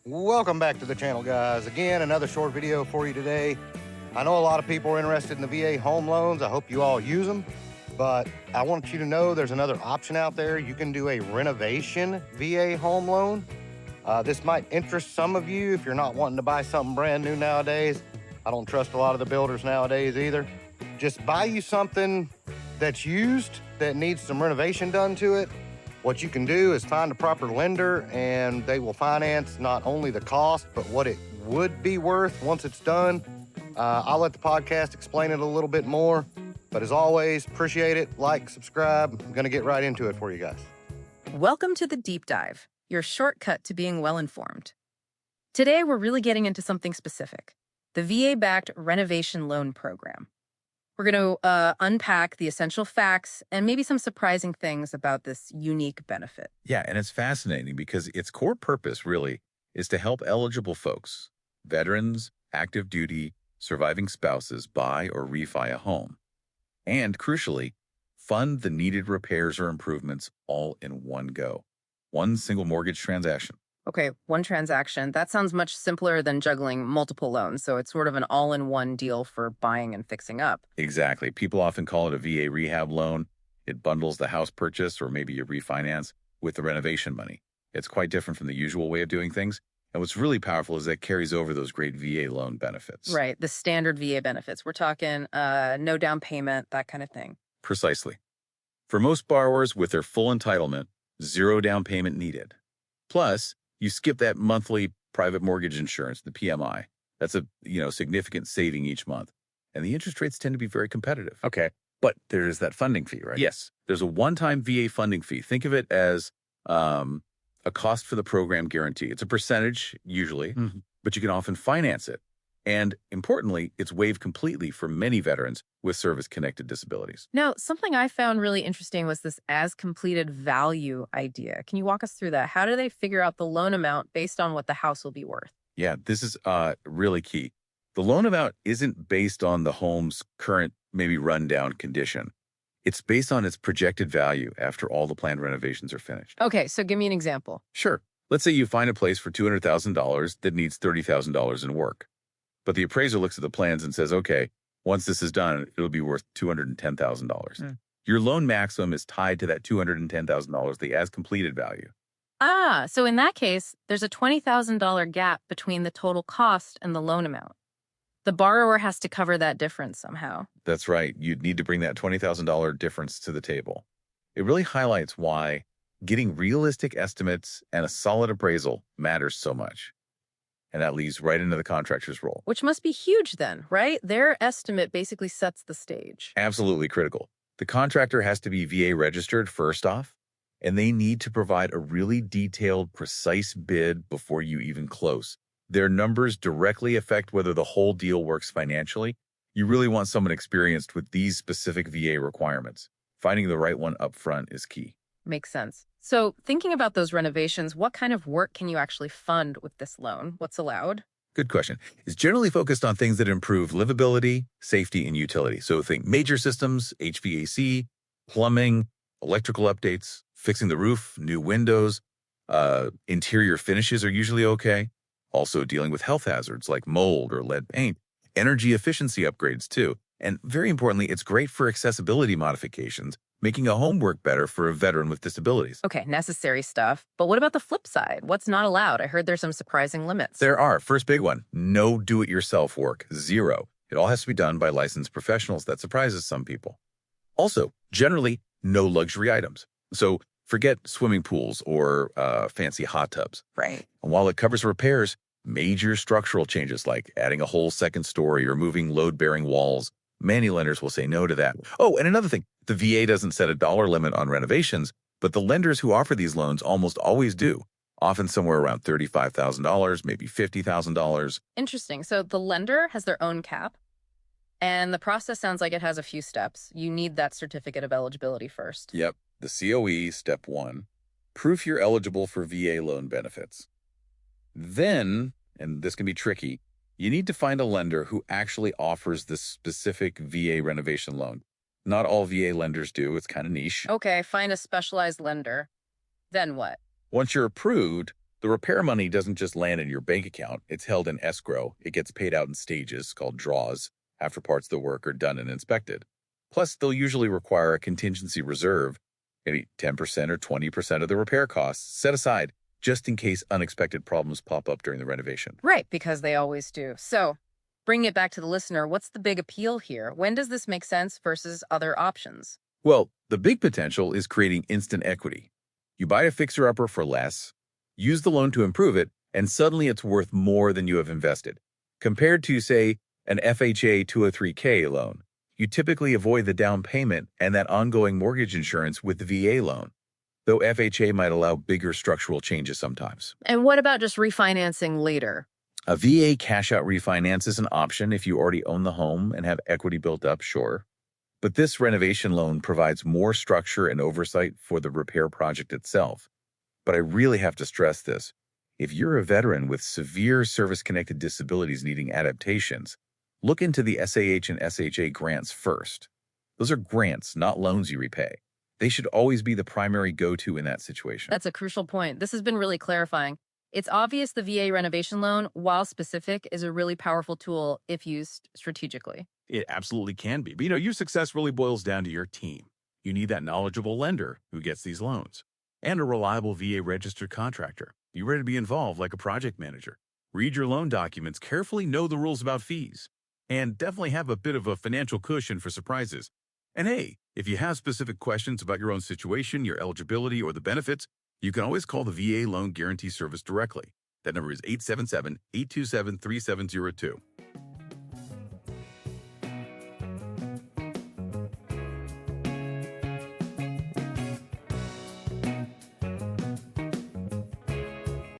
Welcome back to the channel, guys. Again, another short video for you today. I know a lot of people are interested in the VA home loans. I hope you all use them, but I want you to know there's another option out there. You can do a renovation VA home loan. This might interest some of you if you're not wanting to buy something brand new nowadays. I don't trust a lot of the builders nowadays either. Just buy you something that's used that needs some renovation done to it. What you can do is find a proper lender and they will finance not only the cost, but what it would be worth once it's done. I'll let the podcast explain it a little bit more, but as always, appreciate it. Like, subscribe. I'm gonna get right into it for you guys. Welcome to the Deep Dive, your shortcut to being well-informed. Today, we're really getting into something specific, the VA-Backed Renovation Loan Program. We're going to unpack the essential facts and maybe some surprising things about this unique benefit. Yeah, and it's fascinating because its core purpose really is to help eligible folks, veterans, active duty, surviving spouses buy or refi a home. And crucially, fund the needed repairs or improvements all in one go. One single mortgage transaction. Okay, one transaction. That sounds much simpler than juggling multiple loans, so it's sort of an all-in-one deal for buying and fixing up. Exactly. People often call it a VA rehab loan. It bundles the house purchase or maybe a refinance with the renovation money. It's quite different from the usual way of doing things. And what's really powerful is that it carries over those great VA loan benefits. Right, the standard VA benefits. We're talking no down payment, that kind of thing. Precisely. For most borrowers with their full entitlement, zero down payment needed. Plus, you skip that monthly private mortgage insurance, the PMI. That's a significant saving each month. And the interest rates tend to be very competitive. Okay, but there's that funding fee, right? Yes, there's a one-time VA funding fee. Think of it as a cost for the program guarantee. It's a percentage usually, but you can often finance it. And importantly, it's waived completely for many veterans with service-connected disabilities. Now, something I found really interesting was this as-completed value idea. Can you walk us through that? How do they figure out the loan amount based on what the house will be worth? Yeah, this is really key. The loan amount isn't based on the home's current, maybe rundown condition. It's based on its projected value after all the planned renovations are finished. Okay, so give me an example. Sure. Let's say you find a place for $200,000 that needs $30,000 in work. But the appraiser looks at the plans and says, okay, once this is done, it'll be worth $210,000. Your loan maximum is tied to that $210,000, the as-completed value. Ah, so in that case, there's a $20,000 gap between the total cost and the loan amount. The borrower has to cover that difference somehow. That's right. You'd need to bring that $20,000 difference to the table. It really highlights why getting realistic estimates and a solid appraisal matters so much. And that leads right into the contractor's role. Which must be huge then, right? Their estimate basically sets the stage. Absolutely critical. The contractor has to be VA registered first off, and they need to provide a really detailed, precise bid before you even close. Their numbers directly affect whether the whole deal works financially. You really want someone experienced with these specific VA requirements. Finding the right one up front is key. Makes sense. So thinking about those renovations, what kind of work can you actually fund with this loan? What's allowed? Good question. It's generally focused on things that improve livability, safety, and utility. So think major systems, HVAC, plumbing, electrical updates, fixing the roof, new windows, interior finishes are usually okay. Also dealing with health hazards like mold or lead paint, energy efficiency upgrades too. And very importantly, it's great for accessibility modifications, making a home work better for a veteran with disabilities. Okay, necessary stuff. But what about the flip side? What's not allowed? I heard there's some surprising limits. There are. First big one, no do-it-yourself work, zero. It all has to be done by licensed professionals. That surprises some people. Also, generally, no luxury items. So forget swimming pools or fancy hot tubs. Right. And while it covers repairs, major structural changes like adding a whole second story or moving load-bearing walls, many lenders will say no to that. Oh, and another thing, the VA doesn't set a dollar limit on renovations, but the lenders who offer these loans almost always do, often somewhere around $35,000, maybe $50,000. Interesting. So the lender has their own cap, and the process sounds like it has a few steps. You need that certificate of eligibility first. Yep, the COE, step 1, proof you're eligible for VA loan benefits. Then, and this can be tricky, you need to find a lender who actually offers this specific VA renovation loan. Not all VA lenders do. It's kind of niche. Okay, find a specialized lender. Then what? Once you're approved, The repair money doesn't just land in your bank account. It's held in escrow. It gets paid out in stages called draws after parts of the work are done and inspected. Plus, they'll usually require a contingency reserve, maybe 10% or 20% of the repair costs, set aside just in case unexpected problems pop up during the renovation. Right, because they always do. So, bringing it back to the listener, what's the big appeal here? When does this make sense versus other options? Well, the big potential is creating instant equity. You buy a fixer-upper for less, use the loan to improve it, and suddenly it's worth more than you have invested. Compared to, say, an FHA 203K loan, you typically avoid the down payment and that ongoing mortgage insurance with the VA loan, though FHA might allow bigger structural changes sometimes. And what about just refinancing later? A VA cash-out refinance is an option if you already own the home and have equity built up, sure. But this renovation loan provides more structure and oversight for the repair project itself. But I really have to stress this. If you're a veteran with severe service-connected disabilities needing adaptations, look into the SAH and SHA grants first. Those are grants, not loans you repay. They should always be the primary go-to in that situation. That's a crucial point. This has been really clarifying. It's obvious the VA renovation loan, while specific, is a really powerful tool if used strategically. It absolutely can be. But your success really boils down to your team. You need that knowledgeable lender who gets these loans and a reliable VA registered contractor. Be ready to be involved like a project manager. Read your loan documents, carefully know the rules about fees, and definitely have a bit of a financial cushion for surprises. And hey, if you have specific questions about your own situation, your eligibility, or the benefits, you can always call the VA Loan Guarantee Service directly. That number is 877-827-3702.